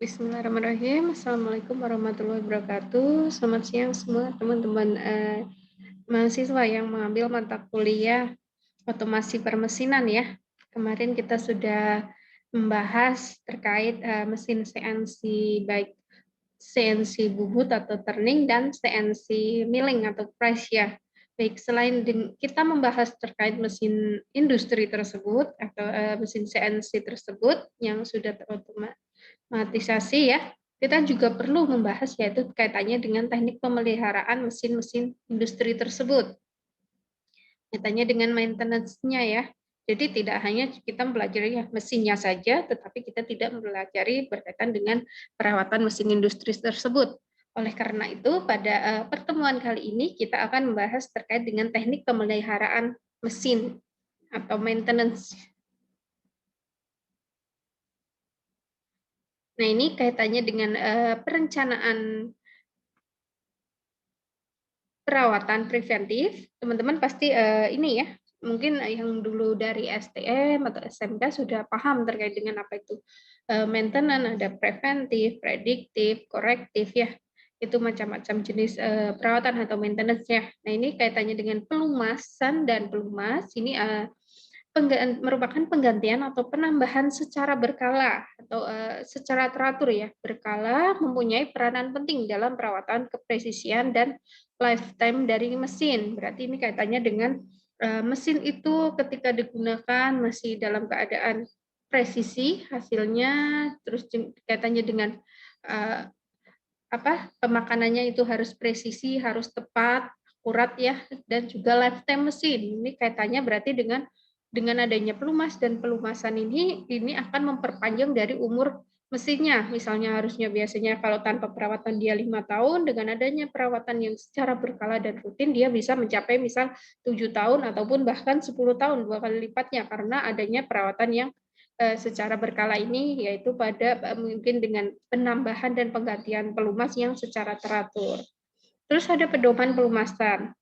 Bismillahirrahmanirrahim. Assalamualaikum warahmatullahi wabarakatuh. Selamat siang semua teman-teman mahasiswa yang mengambil mata kuliah otomasi permesinan ya. Kemarin kita sudah membahas terkait mesin CNC, baik CNC bubut atau turning dan CNC milling atau press ya. Baik, selain kita membahas terkait mesin industri tersebut atau mesin CNC tersebut yang sudah terotomatisasi ya, kita juga perlu membahas yaitu kaitannya dengan teknik pemeliharaan mesin-mesin industri tersebut. Kaitannya dengan maintenance-nya ya. Jadi tidak hanya kita mempelajari mesinnya saja, tetapi kita tidak mempelajari berkaitan dengan perawatan mesin industri tersebut. Oleh karena itu, pada pertemuan kali ini kita akan membahas terkait dengan teknik pemeliharaan mesin atau maintenance. Nah, ini kaitannya dengan perencanaan perawatan preventif. Teman-teman pasti ini ya, mungkin yang dulu dari STM atau SMK sudah paham terkait dengan apa itu maintenance, ada preventif, prediktif, korektif ya. Itu macam-macam jenis perawatan atau maintenance-nya. Nah, ini kaitannya dengan pelumasan dan pelumas. Ini merupakan penggantian atau penambahan secara berkala atau secara teratur ya, berkala mempunyai peranan penting dalam perawatan kepresisian dan lifetime dari mesin. Berarti ini kaitannya dengan mesin itu ketika digunakan masih dalam keadaan presisi hasilnya, terus kaitannya dengan uh, pemakanannya itu harus presisi, harus tepat, akurat ya, dan juga lifetime mesin. Ini kaitannya berarti dengan adanya pelumas dan pelumasan ini akan memperpanjang dari umur mesinnya. Misalnya harusnya biasanya kalau tanpa perawatan dia 5 tahun, dengan adanya perawatan yang secara berkala dan rutin dia bisa mencapai misal 7 tahun ataupun bahkan 10 tahun, 2 kali lipatnya karena adanya perawatan yang secara berkala ini yaitu pada mungkin dengan penambahan dan penggantian pelumas yang secara teratur. Terus ada pedoman pelumasan.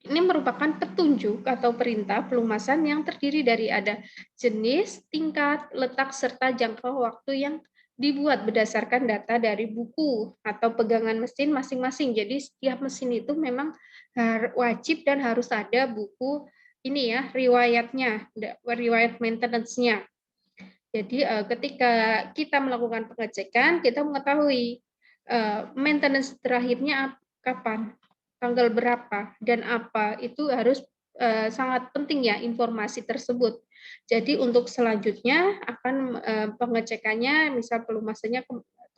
Ini merupakan petunjuk atau perintah pelumasan yang terdiri dari ada jenis, tingkat, letak, serta jangka waktu yang dibuat berdasarkan data dari buku atau pegangan mesin masing-masing. Jadi setiap mesin itu memang wajib dan harus ada buku ini ya, riwayatnya, riwayat maintenance-nya. Jadi ketika kita melakukan pengecekan, kita mengetahui maintenance terakhirnya kapan, tanggal berapa, dan apa. Itu harus sangat penting ya informasi tersebut. Jadi untuk selanjutnya akan pengecekannya, misal pelumasannya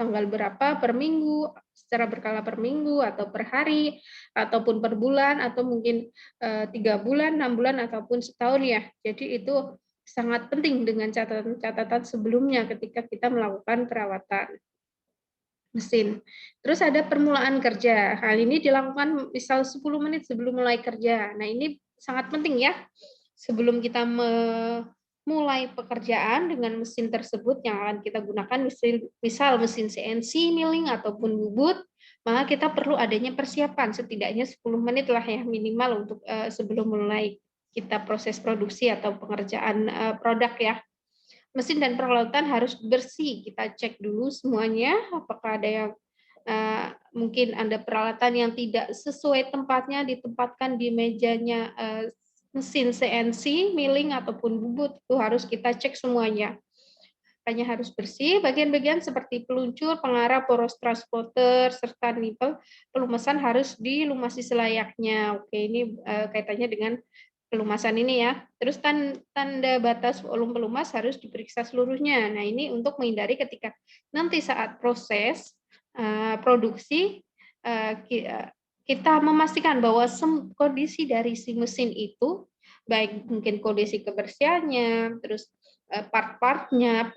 tanggal berapa per minggu, secara berkala per minggu atau per hari, ataupun per bulan, atau mungkin 3 bulan, 6 bulan, ataupun setahun ya. Jadi itu sangat penting dengan catatan-catatan sebelumnya ketika kita melakukan perawatan mesin. Terus ada permulaan kerja. Hal ini dilakukan misal 10 menit sebelum mulai kerja. Nah, ini sangat penting ya. Sebelum kita memulai pekerjaan dengan mesin tersebut yang akan kita gunakan, misal mesin CNC, milling, ataupun bubut, maka kita perlu adanya persiapan setidaknya 10 menit lah ya minimal untuk sebelum mulai kita proses produksi atau pengerjaan produk ya. Mesin dan peralatan harus bersih. Kita cek dulu semuanya, apakah ada yang mungkin ada peralatan yang tidak sesuai tempatnya ditempatkan di mejanya mesin CNC, milling ataupun bubut, itu harus kita cek semuanya. Hanya harus bersih, bagian-bagian seperti peluncur, pengarah, poros transporter, serta nipel pelumasan harus dilumasi selayaknya. Oke, ini kaitannya dengan pelumasan ini ya. Terus tanda batas volume pelumas harus diperiksa seluruhnya. Nah, ini untuk menghindari ketika nanti saat proses produksi kita memastikan bahwa kondisi dari si mesin itu baik mungkin kondisi kebersihannya, terus part-partnya,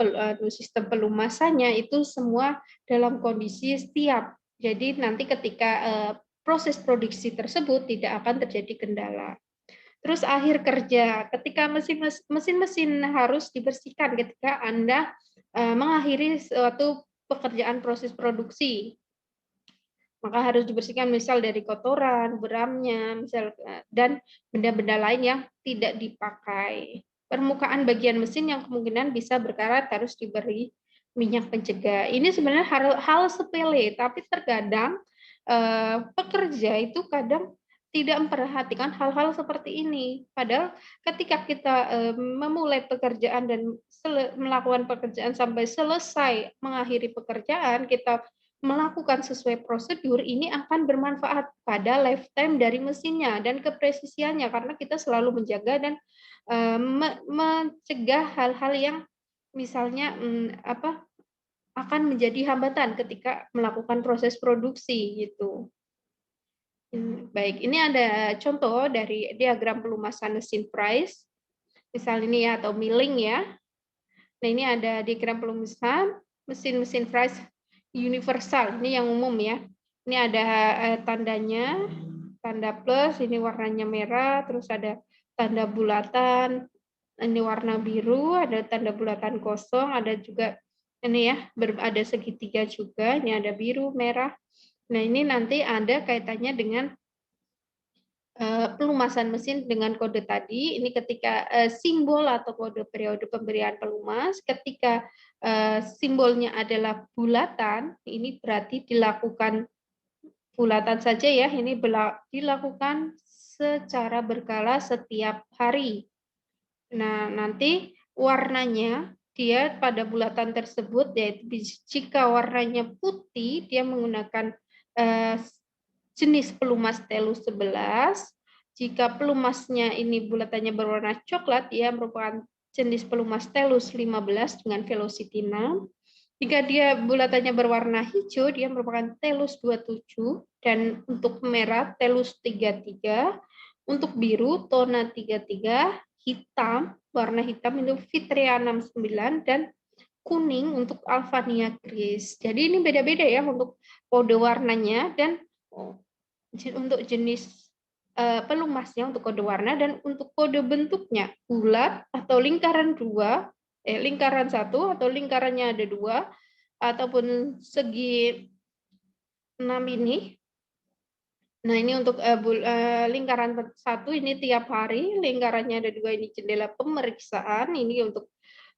sistem pelumasannya itu semua dalam kondisi siap. Jadi nanti ketika proses produksi tersebut tidak akan terjadi kendala. Terus akhir kerja, ketika mesin-mesin harus dibersihkan ketika Anda mengakhiri suatu pekerjaan proses produksi. Maka harus dibersihkan misal dari kotoran, beramnya, misal dan benda-benda lain yang tidak dipakai. Permukaan bagian mesin yang kemungkinan bisa berkarat harus diberi minyak pencegah. Ini sebenarnya hal sepele, tapi terkadang pekerja itu kadang tidak memperhatikan hal-hal seperti ini. Padahal ketika kita memulai pekerjaan dan melakukan pekerjaan sampai selesai mengakhiri pekerjaan, kita melakukan sesuai prosedur, ini akan bermanfaat pada lifetime dari mesinnya dan kepresisiannya, karena kita selalu menjaga dan mencegah hal-hal yang misalnya akan menjadi hambatan ketika melakukan proses produksi gitu. Baik, ini ada contoh dari diagram pelumasan mesin price, misal ini ya, atau milling ya. Nah, ini ada diagram pelumasan mesin price universal, ini yang umum ya. Ini ada tandanya, tanda plus, ini warnanya merah, terus ada tanda bulatan, ini warna biru, ada tanda bulatan kosong, ada juga ini ya, ada segitiga juga, ini ada biru, merah. Nah, ini nanti ada kaitannya dengan pelumasan mesin dengan kode tadi. Ini ketika simbol atau kode periode pemberian pelumas, ketika simbolnya adalah bulatan, ini berarti dilakukan bulatan saja ya, ini dilakukan secara berkala setiap hari. Nah, nanti warnanya dia pada bulatan tersebut, yaitu jika warnanya putih, dia menggunakan jenis pelumas telus 11. Jika pelumasnya ini bulatannya berwarna coklat, dia merupakan jenis pelumas telus 15 dengan velocity 6. Jika dia bulatannya berwarna hijau, dia merupakan telus 27, dan untuk merah telus 33, untuk biru tona 33, hitam, warna hitam itu Vitrea 69, dan kuning untuk Alphania Gris. Jadi ini beda-beda ya untuk kode warnanya dan untuk jenis pelumasnya untuk kode warna, dan untuk kode bentuknya bulat atau lingkaran dua, lingkaran satu atau lingkarannya ada dua, ataupun segi 6 ini. Nah, ini untuk lingkaran satu ini tiap hari, lingkarannya ada dua, ini jendela pemeriksaan, ini untuk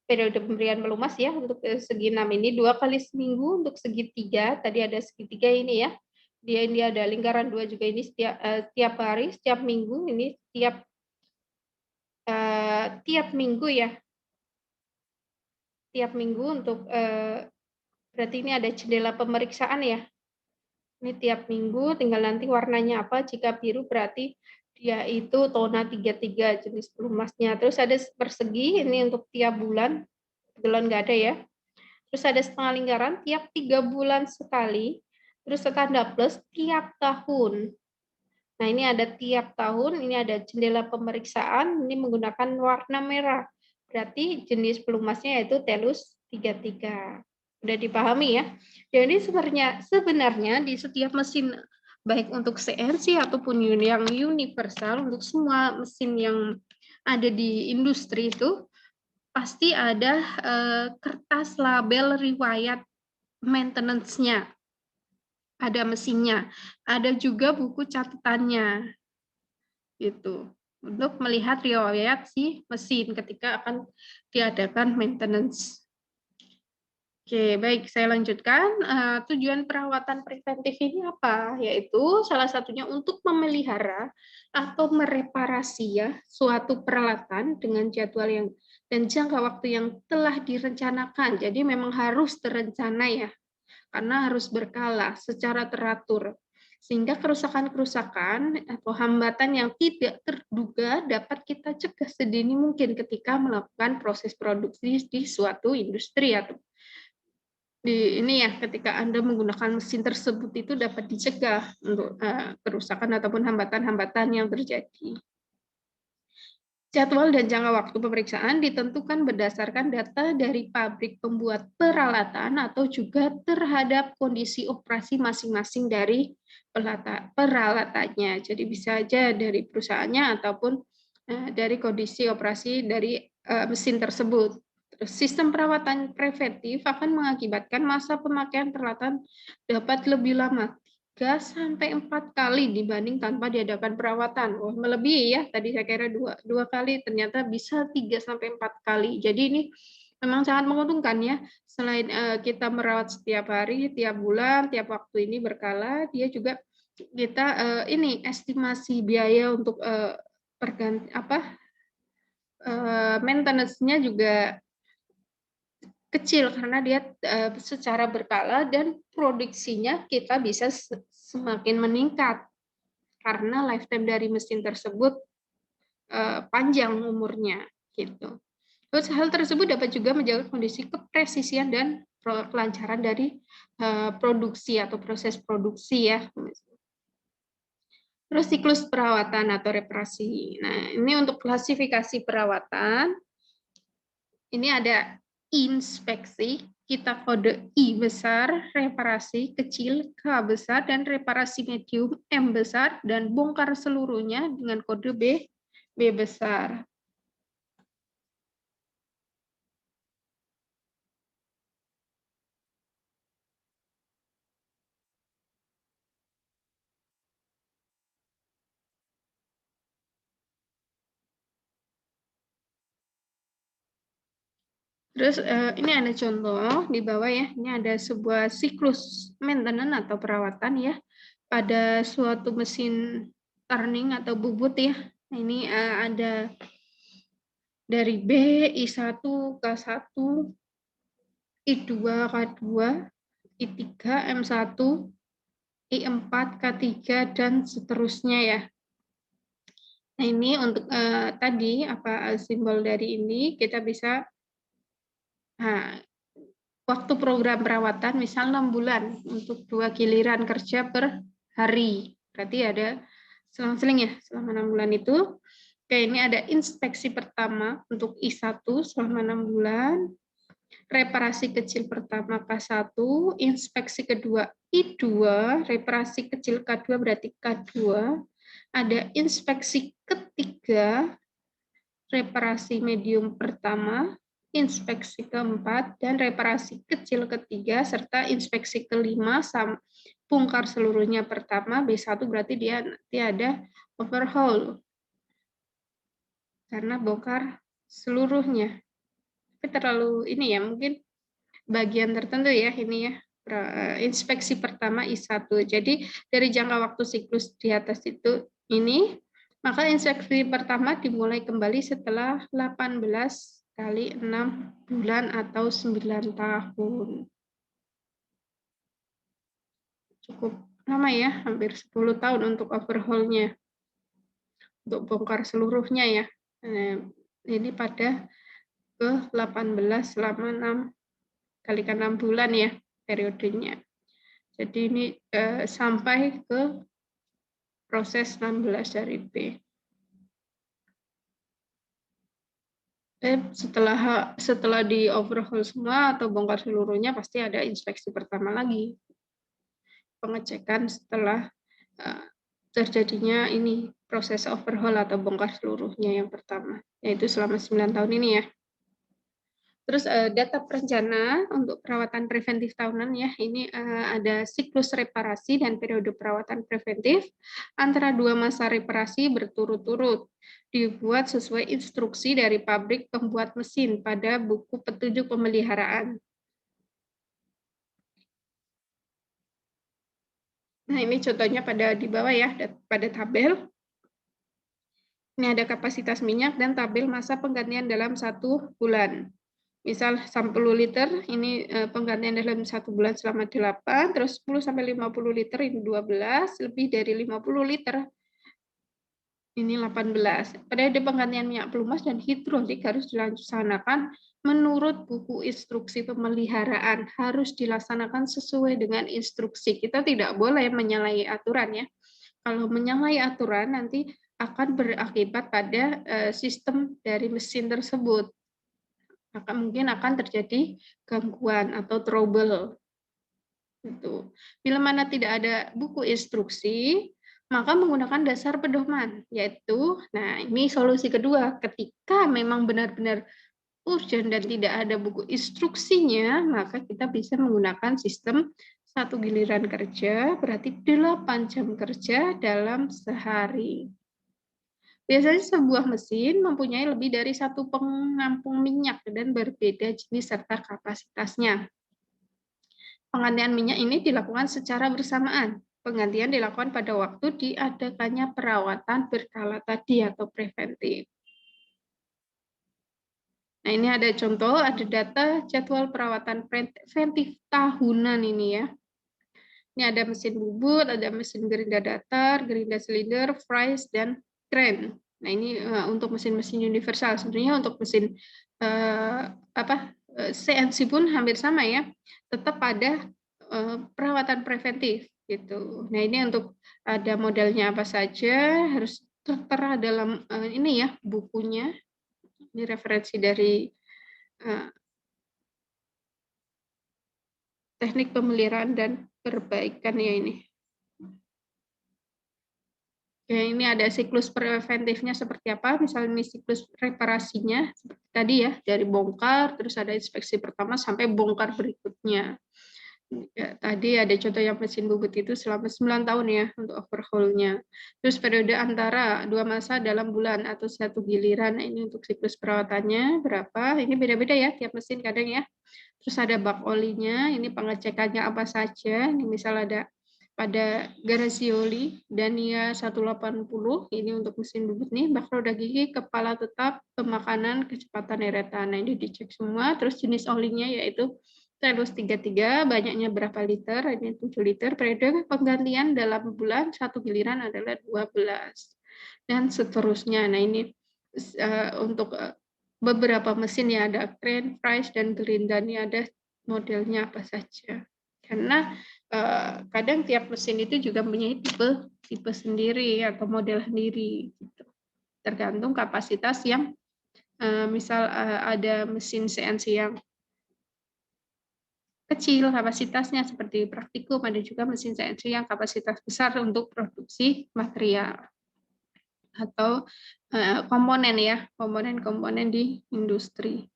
periode pemberian pelumas ya, untuk segi 6 ini 2 kali seminggu, untuk segitiga tadi ada segitiga ini ya, dia ada lingkaran 2 juga, ini setiap hari, setiap minggu, ini tiap minggu ya, tiap minggu untuk berarti ini ada jendela pemeriksaan ya, ini tiap minggu, tinggal nanti warnanya apa. Jika biru berarti dia itu tona 33 jenis pelumasnya. Terus ada persegi, ini untuk tiap bulan, kebetulan nggak ada ya. Terus ada setengah lingkaran tiap 3 bulan sekali. Terus tanda plus tiap tahun. Nah, ini ada tiap tahun, ini ada jendela pemeriksaan, ini menggunakan warna merah. Berarti jenis pelumasnya yaitu telus 33. Sudah dipahami ya. Jadi sebenarnya di setiap mesin, baik untuk CNC ataupun yang universal, untuk semua mesin yang ada di industri itu pasti ada kertas label riwayat maintenance-nya, ada mesinnya, ada juga buku catatannya, gitu, untuk melihat riwayat si mesin ketika akan diadakan maintenance. Oke, baik, saya lanjutkan. Tujuan perawatan preventif ini apa? Yaitu salah satunya untuk memelihara atau mereparasi ya suatu peralatan dengan jadwal yang dan jangka waktu yang telah direncanakan. Jadi memang harus terencana ya, karena harus berkala secara teratur. Sehingga kerusakan-kerusakan atau hambatan yang tidak terduga dapat kita cegah sedini mungkin ketika melakukan proses produksi di suatu industri atau ini ya, ketika Anda menggunakan mesin tersebut itu dapat dicegah untuk kerusakan ataupun hambatan-hambatan yang terjadi. Jadwal dan jangka waktu pemeriksaan ditentukan berdasarkan data dari pabrik pembuat peralatan atau juga terhadap kondisi operasi masing-masing dari peralatannya. Jadi bisa saja dari perusahaannya ataupun dari kondisi operasi dari mesin tersebut. Sistem perawatan preventif akan mengakibatkan masa pemakaian peralatan dapat lebih lama, 3 sampai 4 kali dibanding tanpa diadakan perawatan. Oh, melebihi ya, tadi saya kira dua kali, ternyata bisa 3 sampai 4 kali. Jadi ini memang sangat menguntungkan ya. Selain kita merawat setiap hari, tiap bulan, tiap waktu ini berkala, dia juga kita ini estimasi biaya untuk perganti maintenance-nya juga kecil karena dia secara berkala dan produksinya kita bisa semakin meningkat karena lifetime dari mesin tersebut panjang umurnya gitu. Terus hal tersebut dapat juga menjaga kondisi kepresisian dan kelancaran dari produksi atau proses produksi ya. Terus siklus perawatan atau reparasi. Nah, ini untuk klasifikasi perawatan. Ini ada inspeksi, kita kode I besar, reparasi kecil K besar, dan reparasi medium M besar, dan bongkar seluruhnya dengan kode B besar. Terus ini ada contoh di bawah ya, ini ada sebuah siklus maintenance atau perawatan ya pada suatu mesin turning atau bubut ya. Ini ada dari B, I1, K1, I2, K2, I3, M1, I4, K3, dan seterusnya ya. Nah ini untuk tadi apa simbol dari ini kita bisa waktu program perawatan misal 6 bulan untuk 2 giliran kerja per hari. Berarti ada selang-seling ya selama 6 bulan itu. Kayak ini ada inspeksi pertama untuk I1 selama 6 bulan. Reparasi kecil pertama K1, inspeksi kedua I2, reparasi kecil K2 berarti K2. Ada inspeksi ketiga, reparasi medium pertama, inspeksi keempat, dan reparasi kecil ketiga, serta inspeksi kelima, bongkar seluruhnya pertama, B1 berarti dia nanti ada overhaul, karena bongkar seluruhnya. Tapi terlalu ini ya, mungkin bagian tertentu ya, ini ya, inspeksi pertama I1. Jadi dari jangka waktu siklus di atas itu ini, maka inspeksi pertama dimulai kembali setelah 18 kali 6 bulan atau 9 tahun. Cukup lama ya, hampir 10 tahun untuk overhaul-nya. Untuk bongkar seluruhnya ya. Ini pada ke 18 selama 6 kalikan 6 bulan ya periodenya. Jadi ini sampai ke proses 16 dari B. Setelah di overhaul semua atau bongkar seluruhnya pasti ada inspeksi pertama lagi. Pengecekan setelah terjadinya ini proses overhaul atau bongkar seluruhnya yang pertama, yaitu selama 9 tahun ini ya. Terus data perencana untuk perawatan preventif tahunan ya, ini ada siklus reparasi dan periode perawatan preventif antara dua masa reparasi berturut-turut, dibuat sesuai instruksi dari pabrik pembuat mesin pada buku petunjuk pemeliharaan. Nah ini contohnya pada di bawah ya, pada tabel. Ini ada kapasitas minyak dan tabel masa penggantian dalam 1 bulan. Misal 10 liter, ini penggantian dalam 1 bulan selama 8, terus 10-50 liter, ini 12, lebih dari 50 liter, ini 18. Periode penggantian minyak pelumas dan hidrolik harus dilaksanakan menurut buku instruksi pemeliharaan, harus dilaksanakan sesuai dengan instruksi. Kita tidak boleh menyalahi aturan ya. Kalau menyalahi aturan nanti akan berakibat pada sistem dari mesin tersebut. Maka mungkin akan terjadi gangguan atau trouble. Itu. Bila mana tidak ada buku instruksi, maka menggunakan dasar pedoman, yaitu, nah ini solusi kedua, ketika memang benar-benar urgent dan tidak ada buku instruksinya, maka kita bisa menggunakan sistem 1 giliran kerja, berarti 8 jam kerja dalam sehari. Biasanya sebuah mesin mempunyai lebih dari satu pengampung minyak dan berbeda jenis serta kapasitasnya. Penggantian minyak ini dilakukan secara bersamaan. Penggantian dilakukan pada waktu diadakannya perawatan berkala tadi atau preventif. Nah, ini ada contoh, ada data jadwal perawatan preventif tahunan ini ya. Ini ada mesin bubut, ada mesin gerinda datar, gerinda silinder, fries, dan kren. Nah, ini untuk mesin-mesin universal. Sebenarnya untuk mesin CNC pun hampir sama ya. Tetap ada perawatan preventif gitu. Nah, ini untuk ada modelnya apa saja harus tertera dalam ini ya bukunya. Ini referensi dari teknik pemeliharaan dan perbaikan ya ini. Ya, ini ada siklus preventifnya seperti apa, misalnya ini siklus reparasinya seperti tadi ya, dari bongkar, terus ada inspeksi pertama sampai bongkar berikutnya. Ya, tadi ada contoh yang mesin bubut itu selama 9 tahun ya untuk overhaul-nya. Terus periode antara dua masa dalam bulan atau satu giliran, nah, ini untuk siklus perawatannya berapa, ini beda-beda ya tiap mesin kadang ya. Terus ada bak olinya, ini pengecekannya apa saja, ini misal ada pada garasi oli Dania 180, ini untuk mesin bubut nih, bak roda gigi, kepala tetap, pemakanan, kecepatan deretan. Nah, ini dicek semua, terus jenis olinya yaitu Telus 33, banyaknya berapa liter, ini 7 liter, periode penggantian dalam bulan, satu giliran adalah 12. Dan seterusnya. Nah, ini untuk beberapa mesin ya, ada kren, fries, dan gerinda, ini ada modelnya apa saja. Karena kadang tiap mesin itu juga mempunyai tipe sendiri atau model sendiri gitu. Tergantung kapasitas yang misal ada mesin CNC yang kecil kapasitasnya seperti praktikum, ada juga mesin CNC yang kapasitas besar untuk produksi material atau komponen ya, komponen-komponen di industri.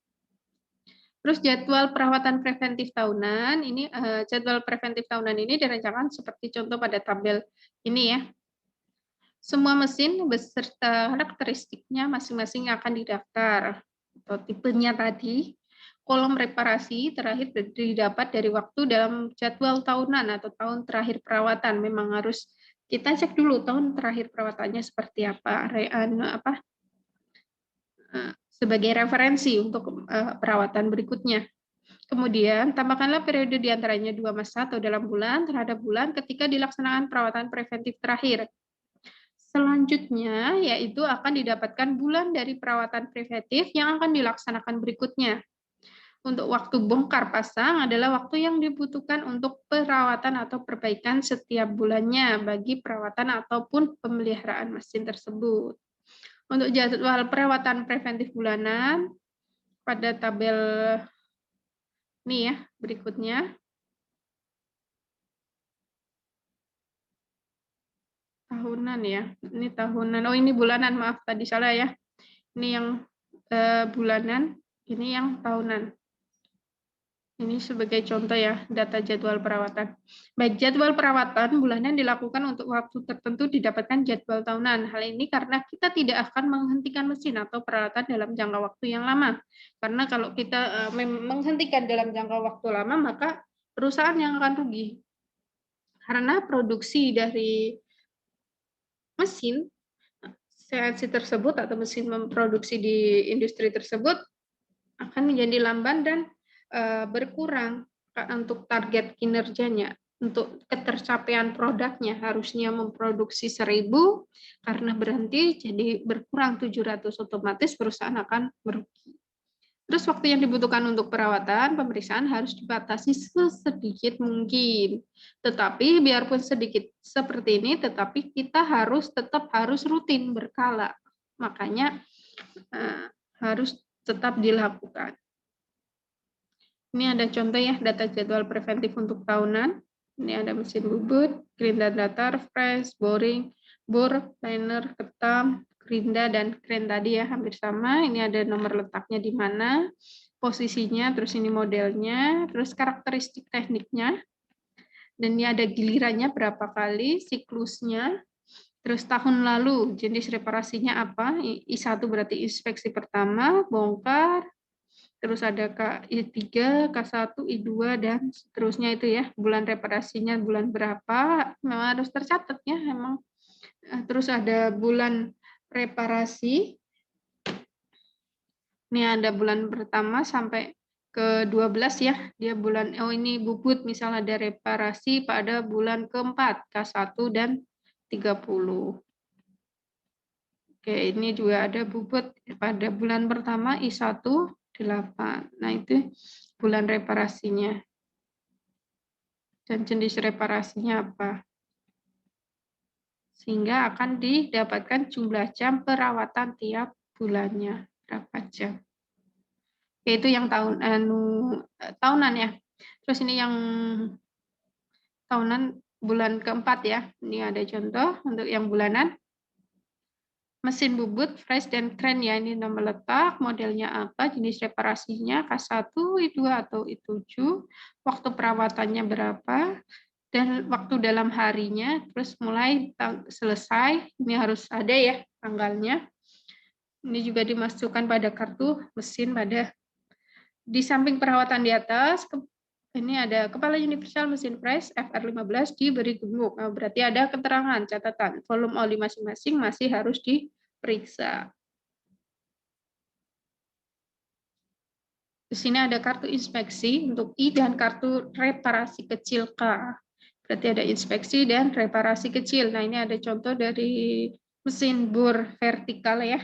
Terus jadwal perawatan preventif tahunan, ini jadwal preventif tahunan ini direncanakan seperti contoh pada tabel ini ya. Semua mesin beserta karakteristiknya masing-masing akan didaftar atau tipenya tadi. Kolom reparasi terakhir didapat dari waktu dalam jadwal tahunan atau tahun terakhir perawatan. Memang harus kita cek dulu tahun terakhir perawatannya seperti apa, sebagai referensi untuk perawatan berikutnya. Kemudian, tambahkanlah periode di antaranya 2 masa atau dalam bulan terhadap bulan ketika dilaksanakan perawatan preventif terakhir. Selanjutnya, yaitu akan didapatkan bulan dari perawatan preventif yang akan dilaksanakan berikutnya. Untuk waktu bongkar pasang adalah waktu yang dibutuhkan untuk perawatan atau perbaikan setiap bulannya bagi perawatan ataupun pemeliharaan mesin tersebut. Untuk jadwal perawatan preventif bulanan, pada tabel ini ya, berikutnya. Tahunan ya, ini tahunan. Oh, ini bulanan, maaf tadi salah ya. Ini yang bulanan, ini yang tahunan. Ini sebagai contoh ya, data jadwal perawatan. Baik, jadwal perawatan bulanan dilakukan untuk waktu tertentu didapatkan jadwal tahunan. Hal ini karena kita tidak akan menghentikan mesin atau peralatan dalam jangka waktu yang lama. Karena kalau kita menghentikan dalam jangka waktu lama, maka perusahaan yang akan rugi. Karena produksi dari mesin CNC tersebut atau mesin memproduksi di industri tersebut akan menjadi lamban dan berkurang untuk target kinerjanya. Untuk ketercapaian produknya harusnya memproduksi 1000 karena berhenti jadi berkurang 700, otomatis perusahaan akan merugi. Terus waktu yang dibutuhkan untuk perawatan, pemeriksaan harus dibatasi sesedikit mungkin. Tetapi biarpun sedikit seperti ini, tetapi kita tetap harus rutin berkala. Makanya harus tetap dilakukan. Ini ada contoh ya, data jadwal preventif untuk tahunan. Ini ada mesin bubut, gerinda datar, press, boring, bor, liner, ketam, gerinda, dan kren tadi ya, hampir sama. Ini ada nomor letaknya di mana, posisinya, terus ini modelnya, terus karakteristik tekniknya, dan ini ada gilirannya berapa kali, siklusnya, Terus tahun lalu jenis reparasinya apa? I1 berarti inspeksi pertama, bongkar, terus ada I3, K1, I2, dan seterusnya itu ya. Bulan reparasinya bulan berapa, memang harus tercatat ya. Memang. Terus ada bulan reparasi. Ini ada bulan pertama sampai ke 12 ya. Dia bulan, ini bubut misalnya ada reparasi pada bulan keempat, K1 dan 30. Oke, ini juga ada bubut pada bulan pertama I1 8. Nah, itu bulan reparasinya. Dan jenis reparasinya apa? Sehingga akan didapatkan jumlah jam perawatan tiap bulannya. Berapa jam? Oke, itu yang tahunan ya. Terus ini yang tahunan bulan keempat ya. Ini ada contoh untuk yang bulanan. Mesin bubut, fresh, dan kren ya. Ini nomor letak, modelnya apa, jenis reparasinya, K1, I2, atau I7, waktu perawatannya berapa, dan waktu dalam harinya, terus mulai selesai, ini harus ada ya tanggalnya. Ini juga dimasukkan pada kartu mesin pada di samping perawatan di atas, ini ada kepala universal mesin fresh FR15 diberi gemuk. Nah, berarti ada keterangan catatan volume oli masing-masing masih harus diperiksa. Di sini ada kartu inspeksi untuk I dan kartu reparasi kecil K. Berarti ada inspeksi dan reparasi kecil. Nah, ini ada contoh dari mesin bor vertikal ya.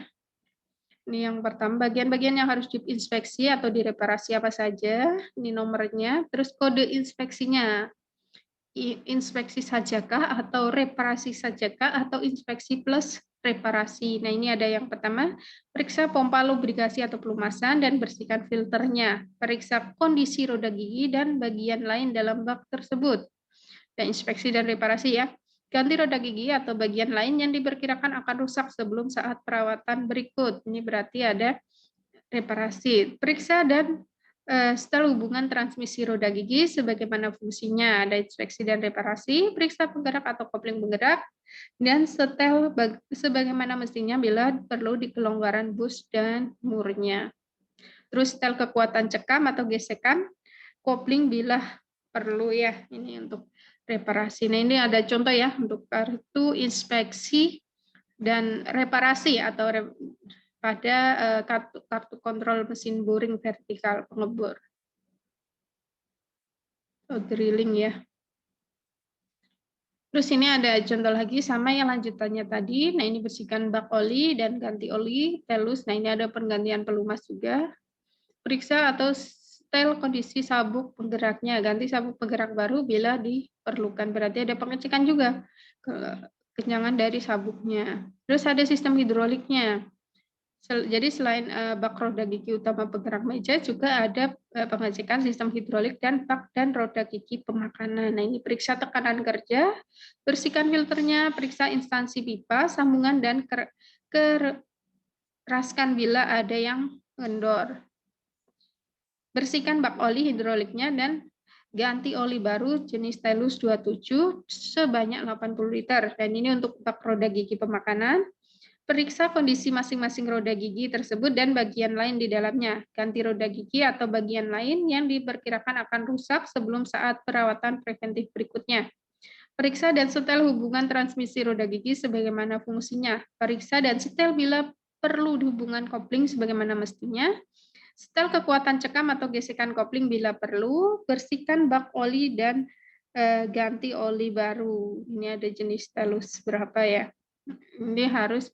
Ini yang pertama, bagian-bagian yang harus diinspeksi atau direparasi apa saja. Ini nomornya, terus kode inspeksinya. Inspeksi sajakah atau reparasi sajakah atau inspeksi plus reparasi. Nah, ini ada yang pertama, periksa pompa lubrikasi atau pelumasan dan bersihkan filternya. Periksa kondisi roda gigi dan bagian lain dalam bak tersebut. Dan inspeksi dan reparasi ya. Ganti roda gigi atau bagian lain yang diperkirakan akan rusak sebelum saat perawatan berikut. Ini berarti ada reparasi. Periksa dan setel hubungan transmisi roda gigi sebagaimana fungsinya. Ada inspeksi dan reparasi, periksa penggerak atau kopling penggerak, dan setel sebagaimana mestinya bila perlu di kelonggaran bus dan murnya. Terus setel kekuatan cekam atau gesekan, kopling bila perlu ya. Ini untuk reparasi. Nah, ini ada contoh ya untuk kartu inspeksi dan reparasi atau pada kartu kontrol mesin boring vertikal pengebor atau drilling ya. Terus ini ada contoh lagi sama yang lanjutannya tadi. Nah, ini bersihkan bak oli dan ganti oli, telus. Nah, ini ada penggantian pelumas juga. Periksa atau setel kondisi sabuk penggeraknya, ganti sabuk penggerak baru bila diperlukan. Berarti ada pengecekan juga kekenyangan dari sabuknya. Terus ada sistem hidroliknya. Jadi selain bak roda gigi utama penggerak meja, juga ada pengecekan sistem hidrolik dan bak dan roda gigi pemakanan. Nah, ini periksa tekanan kerja, bersihkan filternya, periksa instansi pipa, sambungan, dan keraskan bila ada yang ngendor. Bersihkan bak oli hidroliknya dan ganti oli baru jenis Telus 27 sebanyak 80 liter. Dan ini untuk bak roda gigi pemakanan. Periksa kondisi masing-masing roda gigi tersebut dan bagian lain di dalamnya. Ganti roda gigi atau bagian lain yang diperkirakan akan rusak sebelum saat perawatan preventif berikutnya. Periksa dan setel hubungan transmisi roda gigi sebagaimana fungsinya. Periksa dan setel bila perlu hubungan kopling sebagaimana mestinya. Setel kekuatan cekam atau gesekan kopling bila perlu. Bersihkan bak oli dan ganti oli baru. Ini ada jenis Telus berapa ya? Ini harus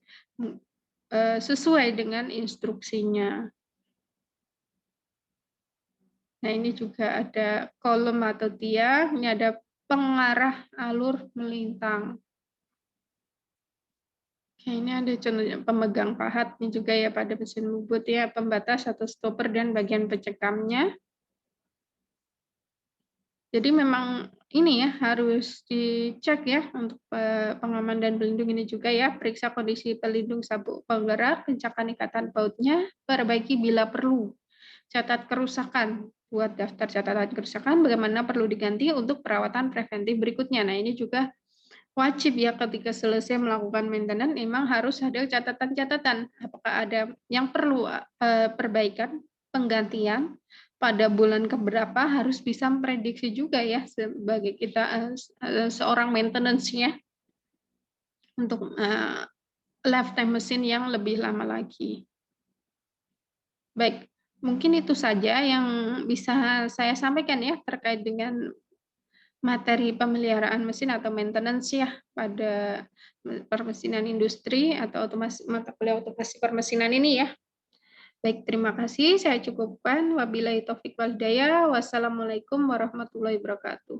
sesuai dengan instruksinya. Nah, ini juga ada kolom atau tiang, ini ada pengarah alur melintang. Oke, ini ada contohnya pemegang pahat, ini juga ya pada mesin bubut ya, pembatas atau stopper dan bagian pencekamnya. Jadi memang ini ya harus dicek ya untuk pengaman dan pelindung ini juga ya. Periksa kondisi pelindung sabuk penggerak, kencangkan ikatan bautnya, perbaiki bila perlu. Catat kerusakan, buat daftar catatan kerusakan bagaimana perlu diganti untuk perawatan preventif berikutnya. Nah, ini juga wajib ya ketika selesai melakukan maintenance memang harus ada catatan-catatan. Apakah ada yang perlu perbaikan, penggantian, pada bulan keberapa harus bisa memprediksi juga ya sebagai kita seorang maintenance-nya untuk lifetime mesin yang lebih lama lagi. Baik, mungkin itu saja yang bisa saya sampaikan ya terkait dengan materi pemeliharaan mesin atau maintenance ya pada permesinan industri atau mata kuliah otomasi permesinan ini ya. Baik, terima kasih. Saya cukupkan. Wabillahi taufik wal hidayah. Wassalamualaikum warahmatullahi wabarakatuh.